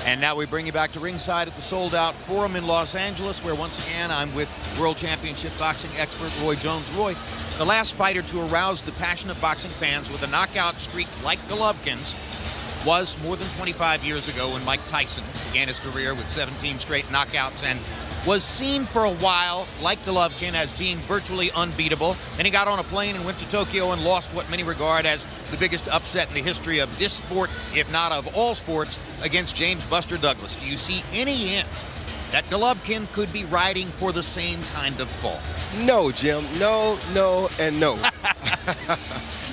And now we bring you back to ringside at the sold-out Forum in Los Angeles, where once again I'm with World Championship boxing expert Roy Jones. Roy, the last fighter to arouse the passionate boxing fans with a knockout streak like Головkin's was more than 25 years ago when Mike Tyson began his career with 17 straight knockouts and was seen for a while, like Головkin, as being virtually unbeatable. Then he got on a plane and went to Tokyo and lost what many regard as the biggest upset in the history of this sport, if not of all sports, against James Buster Douglas. Do you see any hint that Головkin could be riding for the same kind of fall? No, Jim. No, no, and no.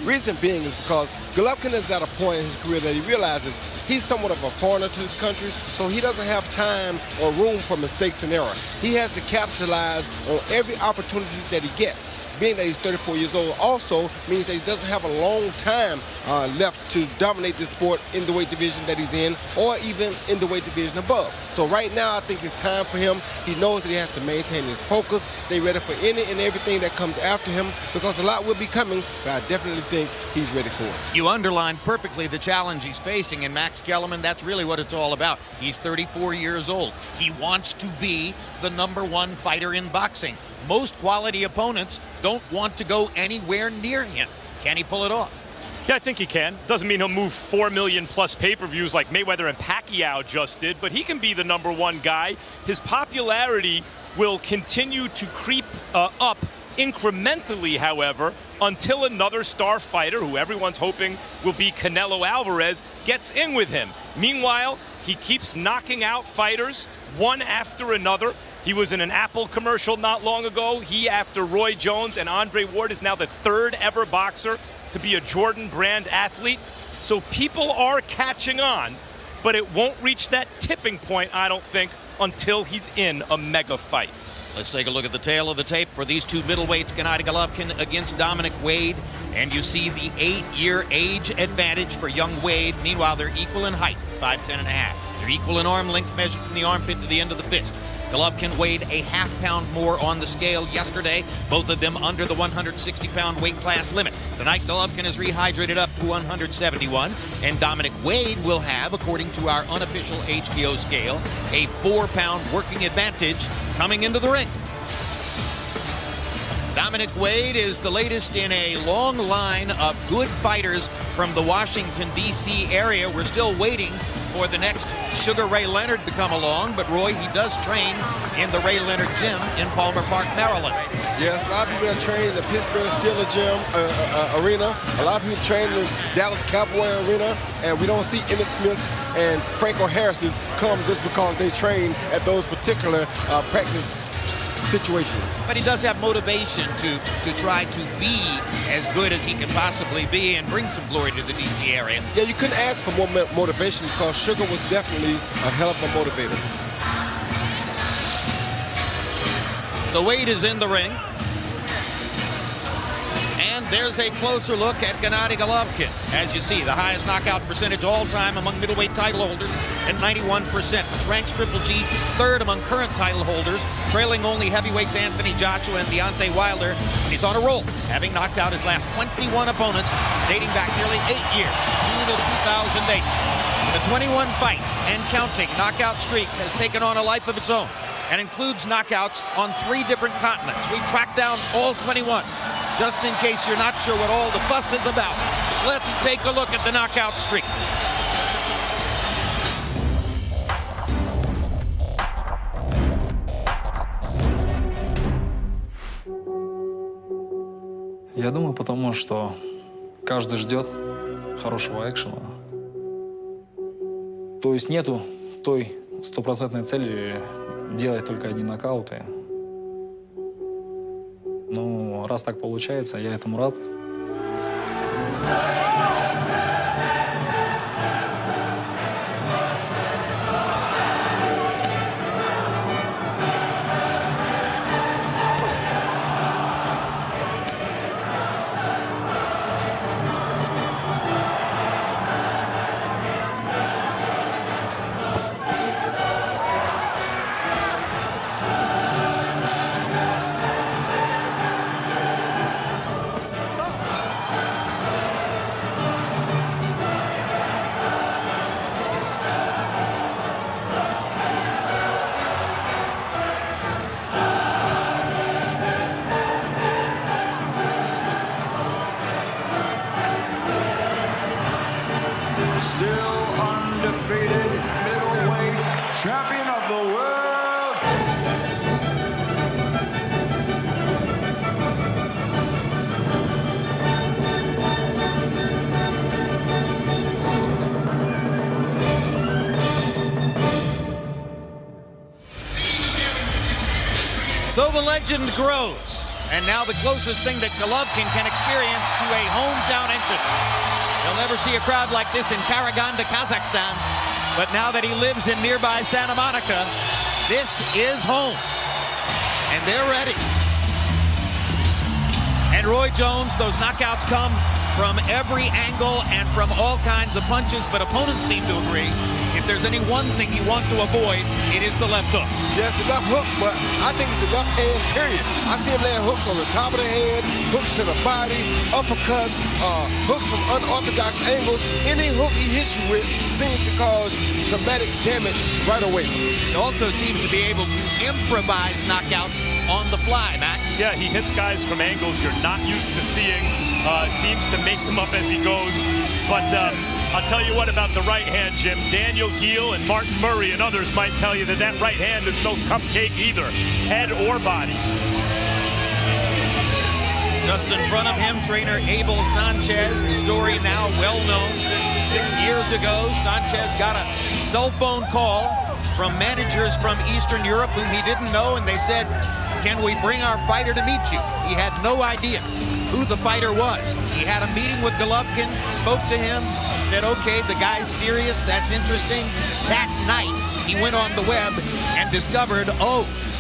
Reason being is because Головkin is at a point in his career that he realizes he's somewhat of a foreigner to his country, so he doesn't have time or room for mistakes and error. He has to capitalize on every opportunity that he gets. Being that he's 34 years old also means that he doesn't have a long time left to dominate this sport in the weight division that he's in, or even in the weight division above. So right now, I think it's time for him. He knows that he has to maintain his focus, stay ready for any and everything that comes after him, because a lot will be coming, but I definitely think he's ready for it. You underlined perfectly the challenge he's facing, and Max Kellerman, that's really what it's all about. He's 34 years old. He wants to be the #1 fighter in boxing. Most quality opponents don't want to go anywhere near him. Can he pull it off? Yeah, I think he can. Doesn't mean he'll move 4 million plus pay-per-views like Mayweather and Pacquiao just did, but he can be the #1 guy. His popularity will continue to creep up incrementally, however, until another star fighter, who everyone's hoping will be Canelo Alvarez, gets in with him. Meanwhile, he keeps knocking out fighters one after another. He was in an Apple commercial not long ago. He, after Roy Jones and Andre Ward, is now the 3rd ever boxer to be a Jordan brand athlete. So people are catching on, but it won't reach that tipping point, I don't think, until he's in a mega fight. Let's take a look at the tail of the tape for these two middleweights, Gennady Головkin against Dominic Wade. And you see the 8-year age advantage for young Wade. Meanwhile, they're equal in height, 5'10½". They're equal in arm length measured from the armpit to the end of the fist. Головkin weighed a ½ pound more on the scale yesterday, both of them under the 160-pound weight class limit. Tonight, Головkin is rehydrated up to 171, and Dominic Wade will have, according to our unofficial HBO scale, a 4-pound working advantage coming into the ring. Dominic Wade is the latest in a long line of good fighters from the Washington, D.C. area. We're still waiting for the next Sugar Ray Leonard to come along, but Roy, he does train in the Ray Leonard gym in Palmer Park, Maryland. Yes, a lot of people that train in the Pittsburgh Steelers gym arena. A lot of people train in the Dallas Cowboy arena, and we don't see Emmett Smith and Franco Harris's come just because they train at those particular practice situations. But he does have motivation to try to be as good as he can possibly be and bring some glory to the D.C. area. Yeah, you couldn't ask for more motivation, because Sugar was definitely a hell of a motivator. So Wade is in the ring. And there's a closer look at Gennady Головkin. As you see, the highest knockout percentage all time among middleweight title holders at 91%, which ranks Triple G 3rd among current title holders, trailing only heavyweights Anthony Joshua and Deontay Wilder. And he's on a roll, having knocked out his last 21 opponents, dating back nearly 8 years, June of 2008. The 21 fights and counting knockout streak has taken on a life of its own and includes knockouts on 3 different continents. We've tracked down all 21. Just in case you're not sure what all the fuss is about, let's take a look at the knockout streak. Я думаю, потому что каждый ждет хорошего экшена. То есть нету той стопроцентной цели делать только одни нокауты. Ну, раз так получается, я этому рад. champion of the world. So the legend grows, and now the closest thing that Головкин can experience to a hometown entrance. He'll never see a crowd like this in Karaganda, Kazakhstan, but now that he lives in nearby Santa Monica, this is home, and they're ready. And Roy Jones, those knockouts come from every angle and from all kinds of punches, but opponents seem to agree. If there's any one thing you want to avoid, it is the left hook. Yeah, it's the left hook, but I think it's the left hand, period. I see him land hooks on the top of the head, hooks to the body, uppercuts, hooks from unorthodox angles. Any hook he hits you with seems to cause traumatic damage right away. He also seems to be able to improvise knockouts on the fly, Max. Yeah, he hits guys from angles you're not used to seeing. Seems to make them up as he goes. But I'll tell you what about the right hand, Jim. Daniel Geale and Martin Murray and others might tell you that that right hand is no cupcake either, head or body. Just in front of him, trainer Abel Sanchez. The story now well known. 6 years ago, Sanchez got a cell phone call from managers from Eastern Europe whom he didn't know, and they said, "Can we bring our fighter to meet you?" He had no idea who the fighter was. He had a meeting with Головкин, spoke to him, said, okay, the guy's serious, that's interesting. That night, he went on the web and discovered,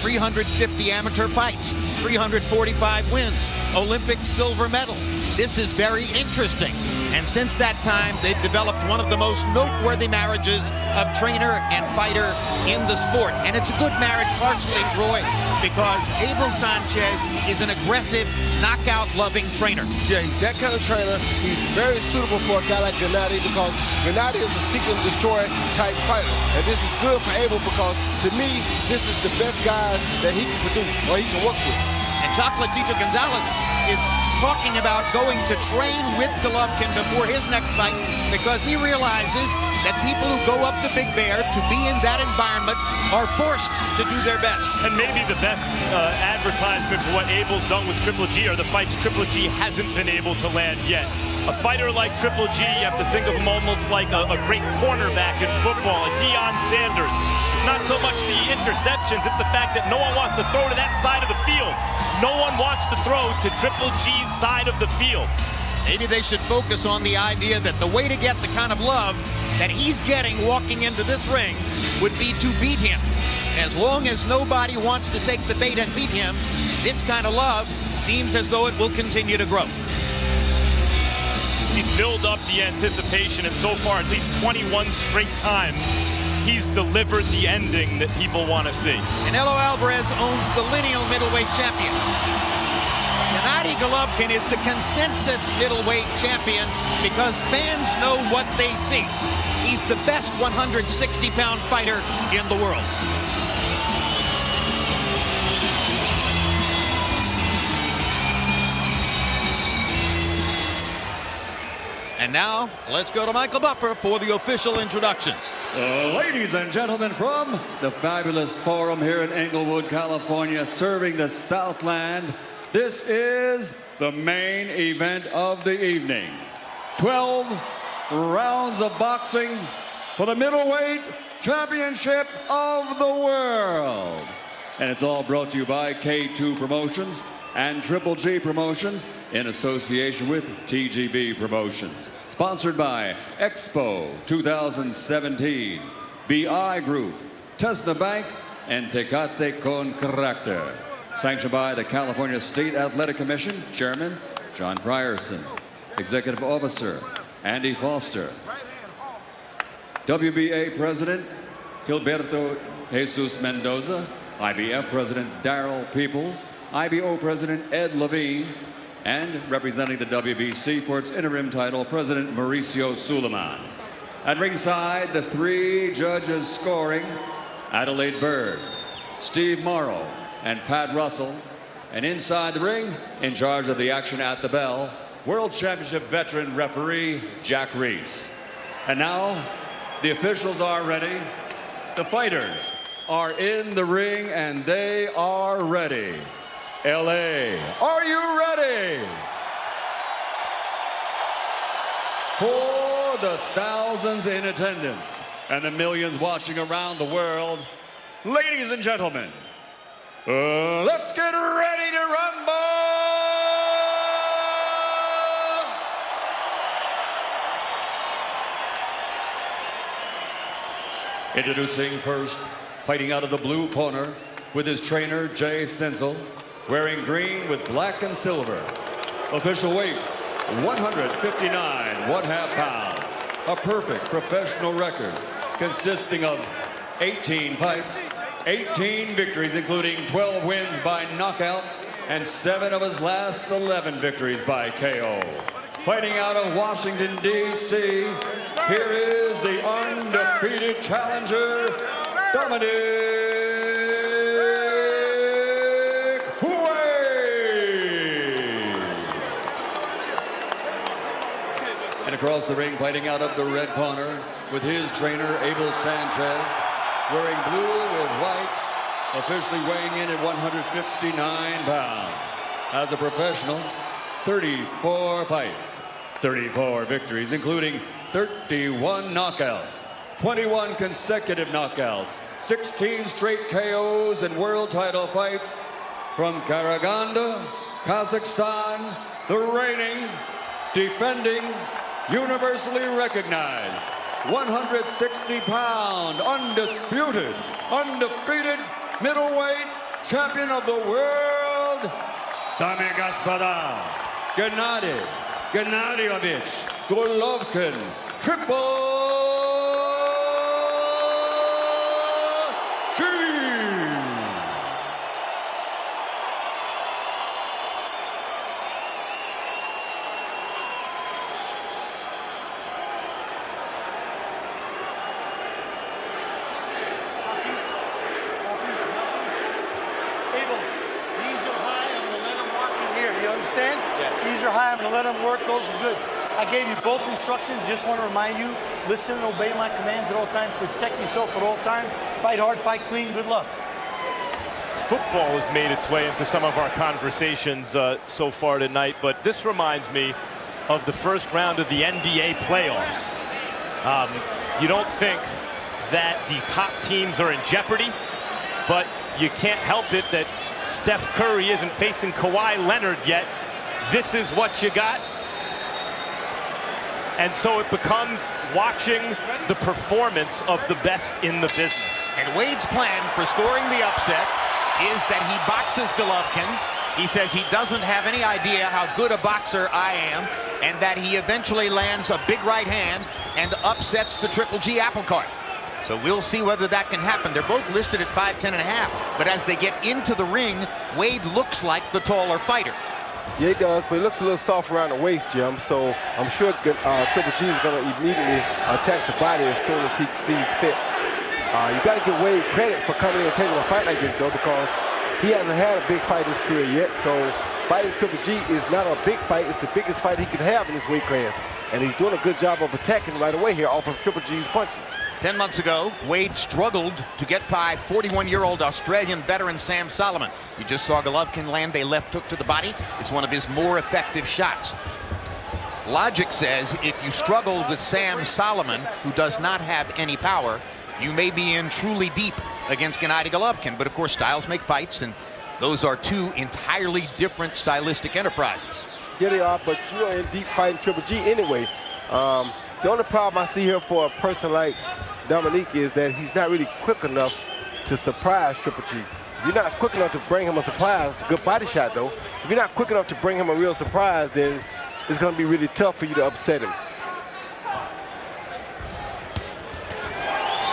350 amateur fights, 345 wins, Olympic silver medal. This is very interesting. And since that time, they've developed one of the most noteworthy marriages of trainer and fighter in the sport. And it's a good marriage, partially, Roy, because Abel Sanchez is an aggressive, knockout-loving trainer. Yeah, he's that kind of trainer. He's very suitable for a guy like Gennady because Gennady is a seek and destroy type fighter. And this is good for Abel because, to me, this is the best guys that he can produce or he can work with. And Chocolatito Gonzalez is talking about going to train with Головкин before his next fight because he realizes that people who go up to Big Bear to be in that environment are forced to do their best. And maybe the best advertisement for what Abel's done with Triple G are the fights Triple G hasn't been able to land yet. A fighter like Triple G, you have to think of him almost like a great cornerback in football, a Deion Sanders. It's not so much the interceptions, it's the fact that no one wants to throw to that side of the field. No one wants to throw to Triple G's side of the field. Maybe they should focus on the idea that the way to get the kind of love that he's getting walking into this ring would be to beat him. As long as nobody wants to take the bait and beat him, this kind of love seems as though it will continue to grow. He built up the anticipation, and so far, at least 21 straight times, he's delivered the ending that people want to see. Canelo Alvarez owns the lineal middleweight champion. Gennady Головкин is the consensus middleweight champion because fans know what they see. He's the best 160-pound fighter in the world. And now, let's go to Michael Buffer for the official introductions. Ladies and gentlemen, from the fabulous forum here in Inglewood, California, serving the Southland, this is the main event of the evening. 12 rounds of boxing for the middleweight championship of the world. And it's all brought to you by K2 Promotions and Triple G Promotions in association with TGB Promotions. Sponsored by Expo 2017, BI Group, Tesla Bank, and Tecate Con Carácter. Sanctioned by the California State Athletic Commission, Chairman John Frierson, Executive Officer Andy Foster, WBA President Gilberto Jesus Mendoza, IBF President Darrell Peoples, IBO President Ed Levine, and representing the WBC for its interim title, President Mauricio Suleiman. At ringside, the three judges scoring, Adelaide Bird, Steve Morrow, and Pat Russell. And inside the ring, in charge of the action at the bell, World Championship veteran referee Jack Reese. And now, the officials are ready. The fighters are in the ring and they are ready. LA, are you ready? For the thousands in attendance and the millions watching around the world, ladies and gentlemen, let's get ready to rumble! Introducing first, fighting out of the blue corner with his trainer, Jay Stencil, wearing green with black and silver. Official weight, 159 1/2 pounds. A perfect professional record consisting of 18 fights, 18 victories, including 12 wins by knockout and 7 of his last 11 victories by KO. Fighting out of Washington, D.C., here is the undefeated challenger, Dominic Uwais. And across the ring, fighting out of the red corner with his trainer, Abel Sanchez, wearing blue with white, officially weighing in at 159 pounds. As a professional, 34 fights, 34 victories, including 31 knockouts, 21 consecutive knockouts, 16 straight KOs and world title fights from Karaganda, Kazakhstan, the reigning, defending, universally recognized, 160-pound, undisputed, undefeated middleweight champion of the world, Dame Gospoda, Gennady, Gennadievich, Головкин, Triple G. Understand? Yeah. These are high. I'm going to let them work. Those are good. I gave you both instructions. Just want to remind you, listen and obey my commands at all times. Protect yourself at all times. Fight hard, fight clean. Good luck. Football has made its way into some of our conversations so far tonight, but this reminds me of the first round of the NBA playoffs. You don't think that the top teams are in jeopardy, but you can't help it that Steph Curry isn't facing Kawhi Leonard yet. This is what you got. And so it becomes watching the performance of the best in the business. And Wade plan for scoring the upset is that he boxes Головкин. He says he doesn't have any idea how good a boxer I am, and that he eventually lands a big right hand and upsets the Triple G apple cart. So we'll see whether that can happen. They're both listed at 5'10.5", but as they get into the ring, Wade looks like the taller fighter. Yeah, he does, but he looks a little soft around the waist, Jim. So I'm sure Triple G is going to immediately attack the body as soon as he sees fit. You got to give Wade credit for coming in and taking a fight like this, though, because he hasn't had a big fight in his career yet. So fighting Triple G is not a big fight. It's the biggest fight he could have in this weight class. And he's doing a good job of attacking right away here off of Triple G's punches. 10 months ago, Wade struggled to get by 41-year-old Australian veteran Sam Solomon. You just saw Головкин land a left hook to the body. It's one of his more effective shots. Logic says if you struggle with Sam Solomon, who does not have any power, you may be in truly deep against Gennady Головкин. But of course, styles make fights, and those are two entirely different stylistic enterprises. Yeah, they are, but you're in deep fighting Triple G anyway. The only problem I see here for a person like Dominic is that he's not really quick enough to surprise Triple G. If you're not quick enough to bring him a surprise, it's a good body shot though. If you're not quick enough to bring him a real surprise, then it's going to be really tough for you to upset him.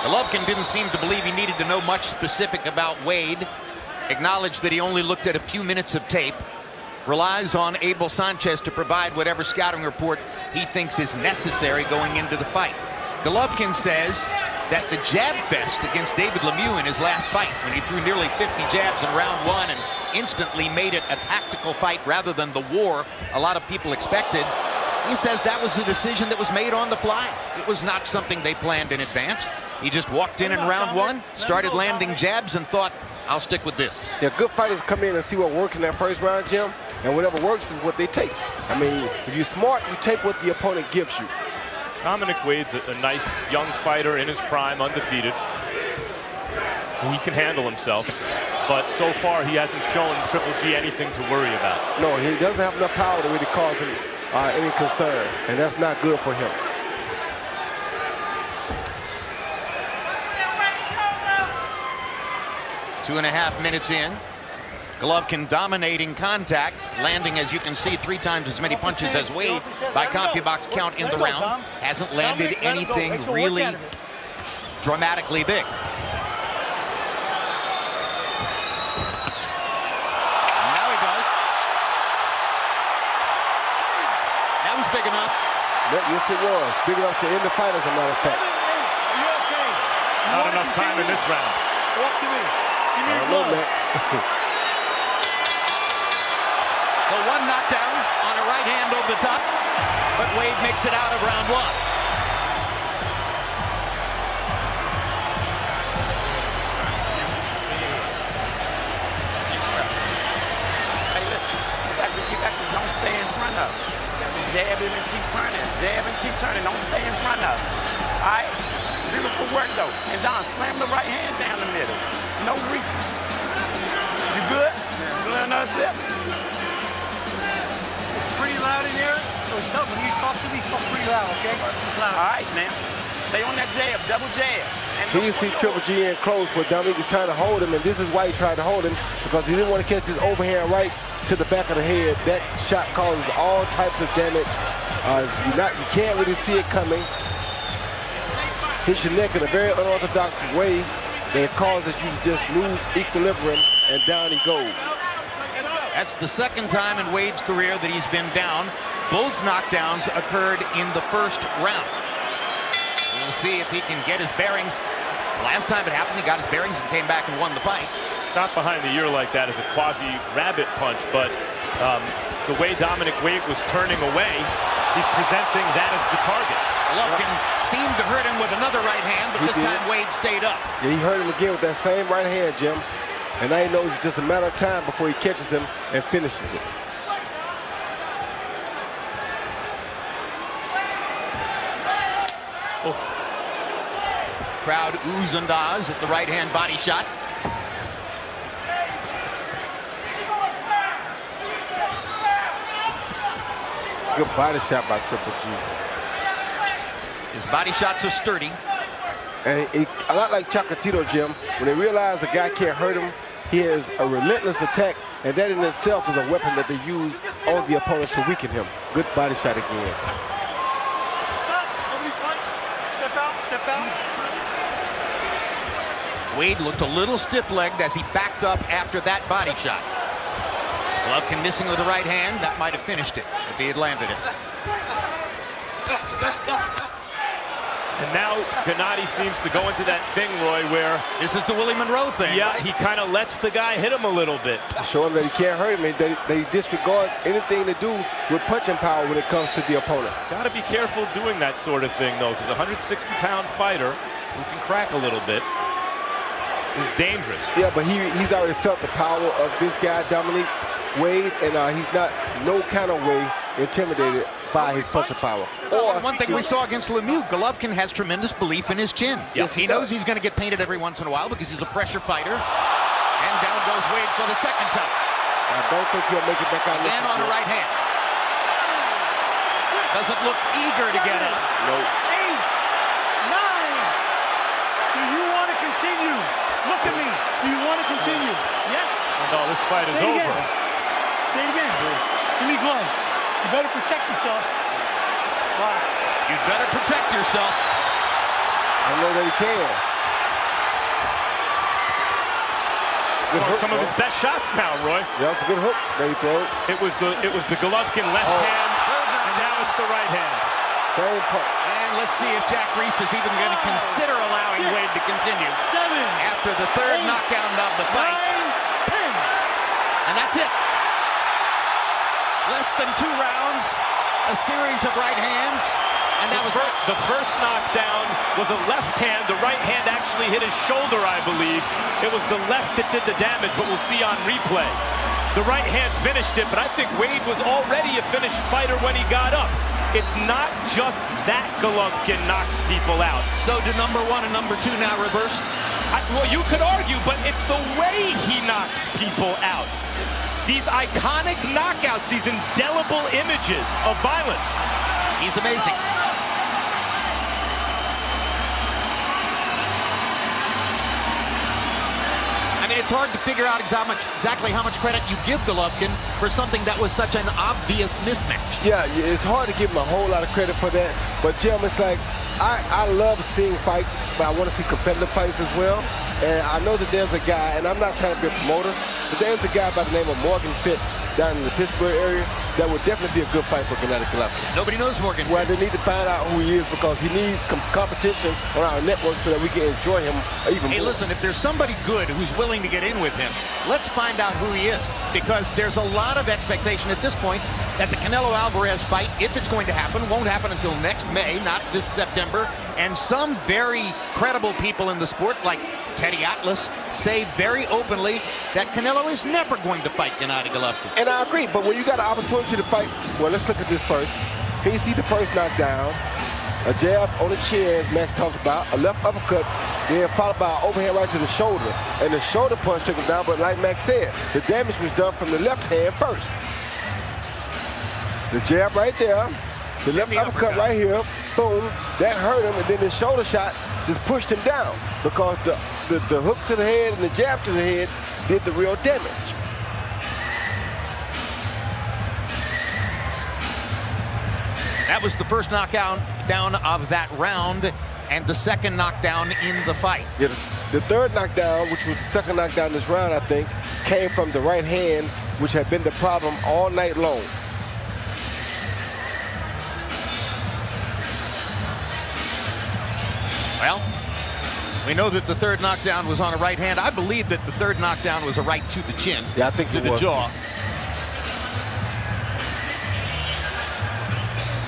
Головкин didn't seem to believe he needed to know much specific about Wade. Acknowledged that he only looked at a few minutes of tape. Relies on Abel Sanchez to provide whatever scouting report he thinks is necessary going into the fight. Головкин says that the jab fest against David Lemieux in his last fight, when he threw nearly 50 jabs in round one and instantly made it a tactical fight rather than the war a lot of people expected, he says that was a decision that was made on the fly. It was not something they planned in advance. He just walked in round one, started landing jabs, and thought, I'll stick with this. Yeah, good fighters come in and see what worked in that first round, Jim, and whatever works is what they take. I mean, if you're smart, you take what the opponent gives you. Dominic Wade a nice young fighter in his prime, undefeated. He can handle himself, but so far he hasn't shown Triple G anything to worry about. No, he doesn't have enough power to really cause him any concern, and that's not good for him. Two and a half minutes in. Головкin dominating contact, landing, as you can see, 3 times as many punches as Wade by CompuBox count in the round. Hasn't landed anything really dramatically big. Now he does. That was big enough. Yes, it was. Big enough to end the fight, as a matter of fact. Are you okay? Not enough time in this round. Walk to me. Give me your Hello, gloves. Max. So one knockdown on a right hand over the top, but Wade makes it out of round one. Hey, listen, you got to don't stay in front of. You got to jab him and keep turning, don't stay in front of. All right? Beautiful work, though. And Don, slam the right hand down the middle. No reaching. You good? You learn another sip? Pretty loud in here, so tell me when you talk to me, talk pretty loud, okay? It's loud. All right, now. Stay on that jab, double jab. And He can see Triple G in close, but Dominic was trying to hold him, and this is why he tried to hold him, because he didn't want to catch his overhand right to the back of the head. That shot causes all types of damage. You can't really see it coming. Hits your neck in a very unorthodox way that causes you to just lose equilibrium, and down he goes. That's the second time in Wade's career that he's been down. Both knockdowns occurred in the first round. We'll see if he can get his bearings. Last time it happened, he got his bearings and came back and won the fight. Shot behind the ear like that is a quasi-rabbit punch, but the way Dominic Wade was turning away, he's presenting that as the target. Головкin seemed to hurt him with another right hand, but this time Wade stayed up. Yeah, he hurt him again with that same right hand, Jim. And now he knows it's just a matter of time before he catches him and finishes it. Oh. Crowd oohs and ahs at the right hand body shot. Good body shot by Triple G. His body shots are sturdy. And a lot like Chocolatito, Jim, when they realize a guy can't hurt him, he has a relentless attack, and that in itself is a weapon that they use on the opponent to weaken him. Good body shot again. Stop. Nobody punch. Step out. Step out. Wade looked a little stiff-legged as he backed up after that body shot. Головкin missing with the right hand. That might have finished it if he had landed it. And now Gennady seems to go into that thing, Roy, where... This is the Willie Monroe thing. Yeah, he kind of lets the guy hit him a little bit. Show him that he can't hurt him, and that he disregards anything to do with punching power when it comes to the opponent. Got to be careful doing that sort of thing, though, because a 160-pound fighter who can crack a little bit is dangerous. Yeah, but he's already felt the power of this guy, Dominic Wade, and he's not no kind of way intimidated by his punching power. Or one thing we saw against Lemieux, Головkin has tremendous belief in his chin. Yes, he knows he's going to get painted every once in a while because he's a pressure fighter. And down goes Wade for the second time. I don't think he'll make it back out. Again on the right hand. Doesn't look eager to get up. Nope. 8, 9. Do you want to continue? Look at me. Do you want to continue? Yes? No, this fight is Say it over. again. Say it again. Give me gloves. You better protect yourself. Relax. You'd better protect yourself. I know that he can. Good hook, Some of his best shots now, Roy. Yeah, that's a good hook that he throws. It was the Головkin left hand, and now it's the right hand. Same punch. And let's see if Jack Reese is even going to consider allowing 6, Wade to continue 7. after the third 8, knockdown of the fight. 9, 10. And that's it. Less than 2 rounds, a series of right hands, and that was the first knockdown was a left hand. The right hand actually hit his shoulder, I believe. It was the left that did the damage, but we'll see on replay. The right hand finished it, but I think Uэйд was already a finished fighter when he got up. It's not just that Головкин knocks people out. So do number 1 and number 2 now reverse? Well, you could argue, but it's the way he knocks people out. These iconic knockouts, these indelible images of violence. He's amazing. I mean, it's hard to figure out exactly how much credit you give Головкin for something that was such an obvious mismatch. Yeah, it's hard to give him a whole lot of credit for that. But, Jim, it's like, I love seeing fights, but I want to see competitive fights as well. And I know that there's a guy, and I'm not trying to be a promoter, but there's a guy by the name of Morgan Fitch down in the Pittsburgh area that would definitely be a good fight for Gennady Головkin. Nobody knows Morgan. Well, they need to find out who he is because he needs competition on our network so that we can enjoy him even more. Hey, listen, if there's somebody good who's willing to get in with him, let's find out who he is, because there's a lot of expectation at this point that the Canelo-Alvarez fight, if it's going to happen, won't happen until next May, not this September. And some very credible people in the sport, like Teddy Atlas, say very openly that Canelo is never going to fight Gennady Головkin. And I agree, but when you got an opportunity to fight, well, let's look at this first. Here you see the first knockdown, a jab on the chin, as Max talked about, a left uppercut, then followed by an overhand right to the shoulder. And the shoulder punch took him down, but like Max said, the damage was done from the left hand first. The jab right there, the left uppercut right here, boom, that hurt him, and then the shoulder shot just pushed him down because the hook to the head and the jab to the head did the real damage. That was the first knockdown of that round and the second knockdown in the fight. Yeah, the third knockdown, which was the second knockdown in this round, I think, came from the right hand, which had been the problem all night long. Well, we know that the third knockdown was on a right hand. I believe that the third knockdown was a right to the chin. Yeah, I think to the jaw.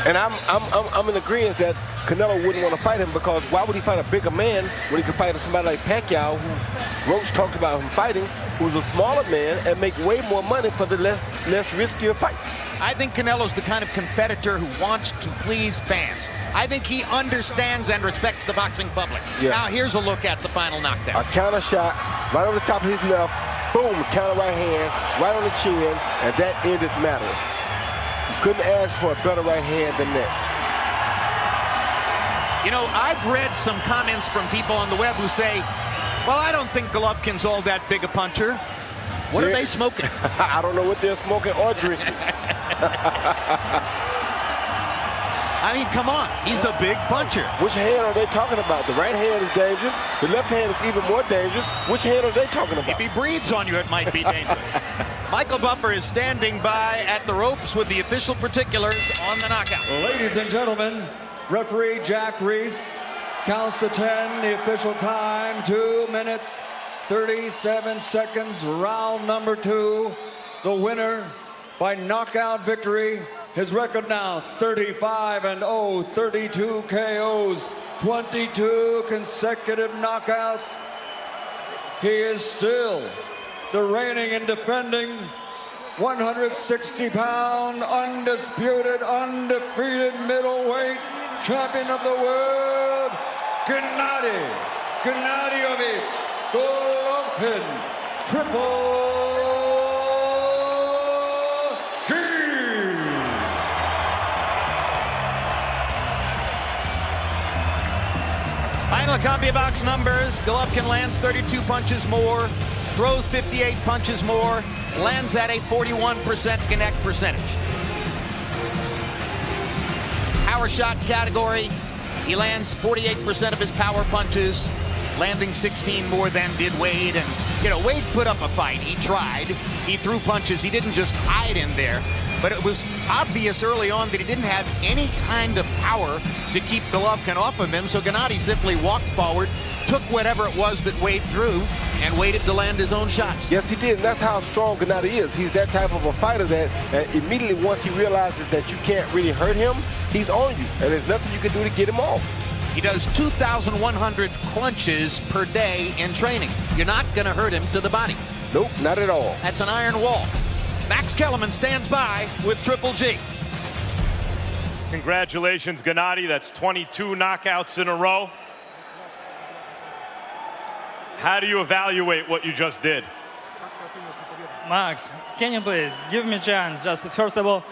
And I'm in agreement that Canelo wouldn't want to fight him because why would he fight a bigger man when he could fight somebody like Pacquiao, who Roach talked about him fighting, who's a smaller man and make way more money for the less riskier fight. I think Canelo's the kind of competitor who wants to please fans. I think he understands and respects the boxing public. Yeah. Now here's a look at the final knockdown. A counter shot right on the top of his left, boom, counter right hand, right on the chin, and that ended matters. You couldn't ask for a better right hand than that. You know, I've read some comments from people on the web who say, well, I don't think Головkin's all that big a puncher. What are they smoking? I don't know what they're smoking or drinking. I mean, come on. He's a big puncher. Which hand are they talking about? The right hand is dangerous. The left hand is even more dangerous. Which hand are they talking about? If he breathes on you, it might be dangerous. Michael Buffer is standing by at the ropes with the official particulars on the knockout. Ladies and gentlemen, referee Jack Reese counts to 10. The official time, 2 minutes, 37 seconds, round number 2. The winner by knockout victory. His record now 35-0, 32 KOs, 22 consecutive knockouts. He is still the reigning and defending 160-pound undisputed, undefeated middleweight champion of the world, Gennady Golovkin, Triple G. Final copy of box numbers. Головkin lands 32 punches more, throws 58 punches more, lands at a 41% connect percentage. Power shot category, he lands 48% of his power punches, landing 16 more than did Uэйd. And, you know, Uэйd put up a fight. He tried. He threw punches. He didn't just hide in there. but it was obvious early on that he didn't have any kind of power to keep Головкин off of him, so Gennady simply walked forward, took whatever it was that Wade threw, and waited to land his own shots. Yes, he did, and that's how strong Gennady is. He's that type of a fighter that immediately once he realizes that you can't really hurt him, he's on you, and there's nothing you can do to get him off. He does 2,100 crunches per day in training. You're not going to hurt him to the body. Nope, not at all. That's an iron wall. Max Kellerman stands by with Triple G. Congratulations, Gennady. That's 22 knockouts in a row. How do you evaluate what you just did? Max, can you please give me a chance? Just first of all,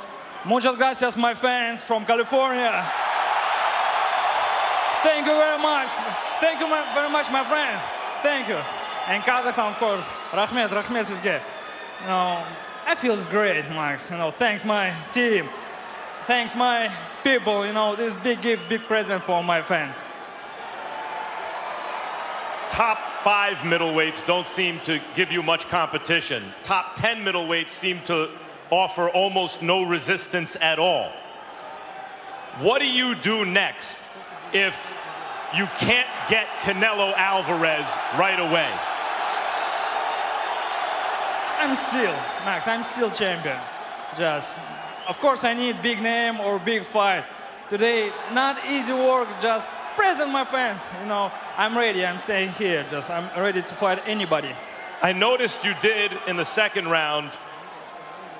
muchas gracias, my fans from California. Thank you very much. Thank you very much, my friend. Thank you. And Kazakhstan, of course. Rahmet sizge. You know, I feel it's great, Max. You know, thanks my team. Thanks my people. You know, this big gift, big present for my fans. Top 5 middleweights don't seem to give you much competition. Top 10 middleweights seem to offer almost no resistance at all. What do you do next if you can't get Canelo Alvarez right away? Max, I'm still champion. Just, of course, I need big name or big fight. Today, not easy work, just present my fans. You know, I'm ready, I'm staying here. Just, I'm ready to fight anybody. I noticed you did in the second round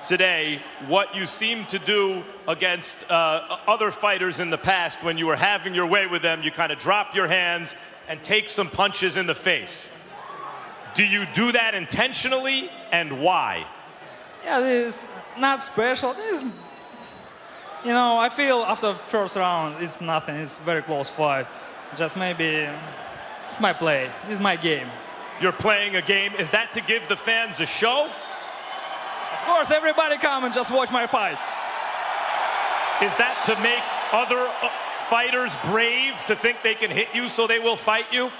today what you seemed to do against other fighters in the past when you were having your way with them. You kind of drop your hands and take some punches in the face. Do you do that intentionally, and why? Yeah, this is not special. This is, you know, I feel after first round, it's nothing. It's a very close fight. Just maybe, it's my play. This is my game. You're playing a game. Is that to give the fans a show? Of course, everybody come and just watch my fight. Is that to make other fighters brave to think they can hit you so they will fight you?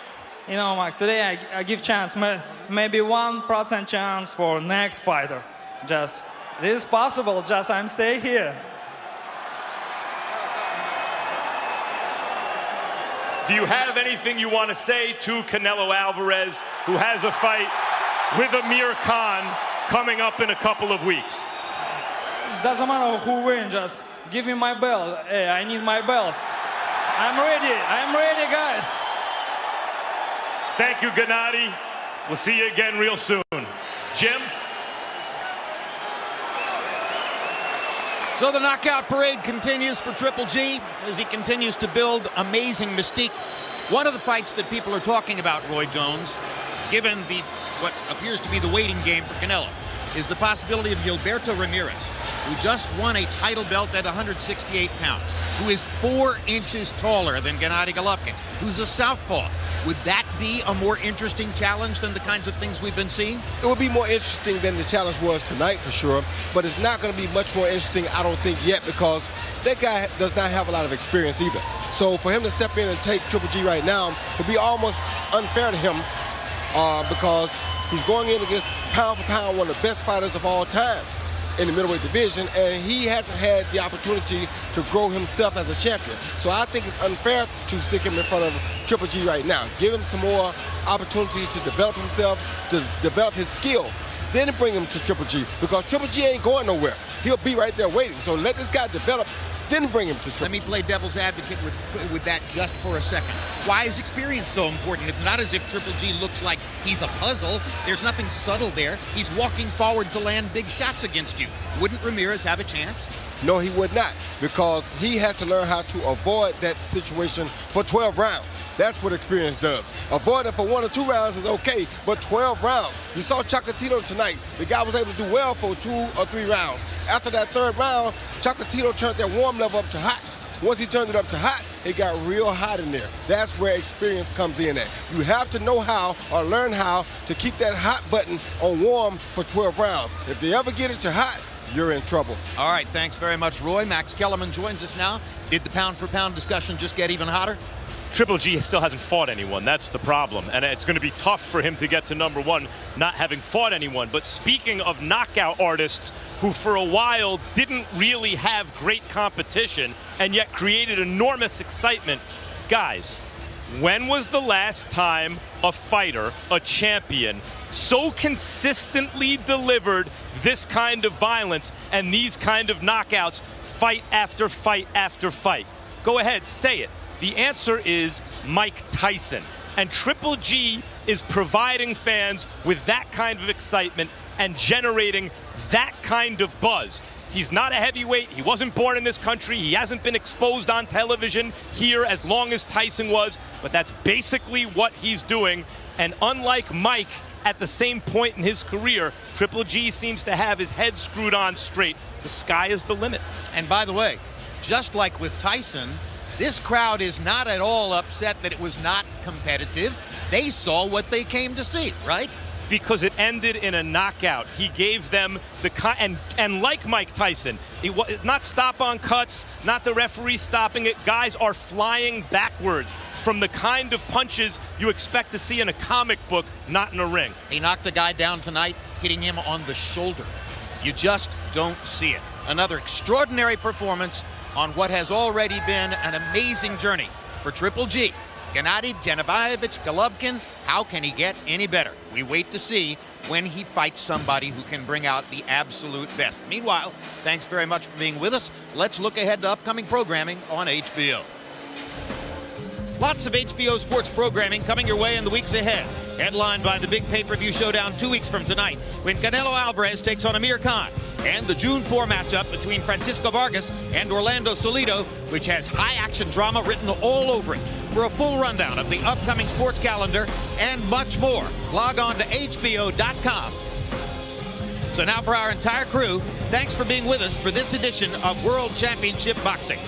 You know, Max, today I give chance, maybe 1% chance for next fighter. Just, this is possible, just I'm stay here. Do you have anything you want to say to Canelo Alvarez, who has a fight with Amir Khan coming up in a couple of weeks? It doesn't matter who wins, just give me my belt. Hey, I need my belt. I'm ready, guys. Thank you, Gennady. We'll see you again real soon. Jim? So the knockout parade continues for Triple G as he continues to build amazing mystique. One of the fights that people are talking about, Roy Jones, given what appears to be the waiting game for Canelo, is the possibility of Gilberto Ramirez, who just won a title belt at 168 pounds, who is 4 inches taller than Gennady Головкин, who's a southpaw. Would that be a more interesting challenge than the kinds of things we've been seeing? It would be more interesting than the challenge was tonight for sure, but it's not going to be much more interesting, I don't think, yet, because that guy does not have a lot of experience either. So for him to step in and take Triple G right now would be almost unfair to him because he's going in against pound for pound one of the best fighters of all time in the middleweight division, and he hasn't had the opportunity to grow himself as a champion. So I think it's unfair to stick him in front of Triple G right now. Give him some more opportunities to develop himself, to develop his skill, then bring him to Triple G, because Triple G ain't going nowhere. He'll be right there waiting. So let this guy develop, then bring him to Triple G. Let me play devil's advocate with that just for a second. Why is experience so important? It's not as if Triple G looks like he's a puzzle. There's nothing subtle there. He's walking forward to land big shots against you. Wouldn't Ramirez have a chance? No, he would not, because he has to learn how to avoid that situation for 12 rounds. That's what experience does. Avoid it for 1 or 2 rounds is okay, but 12 rounds. You saw Chocolatito tonight. The guy was able to do well for 2 or 3 rounds. After that 3rd round, Chocolatito turned that warm level up to hot. Once he turned it up to hot, it got real hot in there. That's where experience comes in at. You have to know how or learn how to keep that hot button on warm for 12 rounds. If they ever get it to hot, you're in trouble. All right, thanks very much, Roy. Max Kellerman joins us now. Did the pound-for-pound discussion just get even hotter? Triple G still hasn't fought anyone. That's the problem. And it's going to be tough for him to get to #1 not having fought anyone. But speaking of knockout artists who for a while didn't really have great competition and yet created enormous excitement, guys, when was the last time a fighter, a champion, so consistently delivered this kind of violence and these kind of knockouts fight after fight after fight? Go ahead, say it. The answer is Mike Tyson. And Triple G is providing fans with that kind of excitement and generating that kind of buzz. He's not a heavyweight. He wasn't born in this country. He hasn't been exposed on television here as long as Tyson was, but that's basically what he's doing. And unlike Mike, at the same point in his career, Triple G seems to have his head screwed on straight. The sky is the limit. And by the way, just like with Tyson, this crowd is not at all upset that it was not competitive. They saw what they came to see, right? Because it ended in a knockout. He gave them the and like Mike Tyson, it was not stop on cuts, not the referee stopping it. Guys are flying backwards from the kind of punches you expect to see in a comic book, not in a ring. He knocked a guy down tonight, hitting him on the shoulder. You just don't see it. Another extraordinary performance on what has already been an amazing journey for Triple G. Gennady Genevievich Golovkin, how can he get any better? We wait to see when he fights somebody who can bring out the absolute best. Meanwhile, thanks very much for being with us. Let's look ahead to upcoming programming on HBO. Lots of HBO sports programming coming your way in the weeks ahead. Headlined by the big pay-per-view showdown 2 weeks from tonight when Canelo Alvarez takes on Amir Khan. And the June 4 matchup between Francisco Vargas and Orlando Salido, which has high-action drama written all over it. For a full rundown of the upcoming sports calendar and much more, log on to HBO.com. So now for our entire crew, thanks for being with us for this edition of World Championship Boxing.